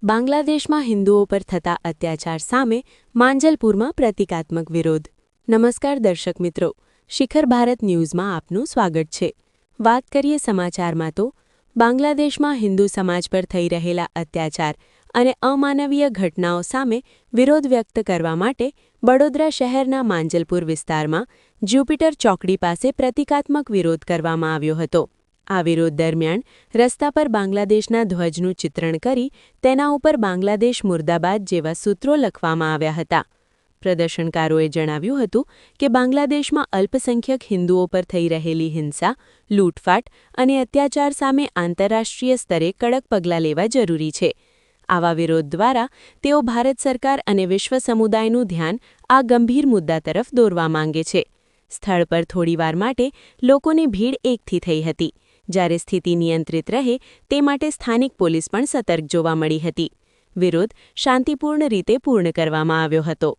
બાંગ્લાદેશમાં હિન્દુઓ પર થતા અત્યાચાર સામે માંજલપુરમાં પ્રતિકાત્મક વિરોધ. નમસ્કાર દર્શક મિત્રો, શિખર ભારત ન્યૂઝમાં આપનું સ્વાગત છે. વાત કરીએ સમાચારમાં તો બાંગ્લાદેશમાં હિન્દુ સમાજ પર થઈ રહેલા અત્યાચાર અને અમાનવીય ઘટનાઓ સામે વિરોધ વ્યક્ત કરવા માટે વડોદરા શહેરના માંજલપુર વિસ્તારમાં જ્યુપિટર ચોકડી પાસે પ્રતિકાત્મક વિરોધ કરવામાં આવ્યો હતો. આ વિરોધ દરમિયાન રસ્તા પર બાંગ્લાદેશના ધ્વજનું ચિત્રણ કરી તેના ઉપર બાંગ્લાદેશ મુર્દાબાદ જેવા સૂત્રો લખવામાં આવ્યા હતા. પ્રદર્શનકારોએ જણાવ્યું હતું કે બાંગ્લાદેશમાં અલ્પસંખ્યક હિન્દુઓ પર થઈ રહેલી હિંસા, લૂંટફાટ અને અત્યાચાર સામે આંતરરાષ્ટ્રીય સ્તરે કડક પગલાં લેવા જરૂરી છે. આવા વિરોધ દ્વારા તેઓ ભારત સરકાર અને વિશ્વ સમુદાયનું ધ્યાન આ ગંભીર મુદ્દા તરફ દોરવા માંગે છે. સ્થળ પર થોડીવાર માટે લોકોની ભીડ એકઠી થઈ હતી, જ્યારે સ્થિતિ નિયંત્રિત રહે તે માટે સ્થાનિક પોલીસ પણ સતર્ક જોવા મળી હતી. વિરોધ શાંતિપૂર્ણ રીતે પૂર્ણ કરવામાં આવ્યો હતો.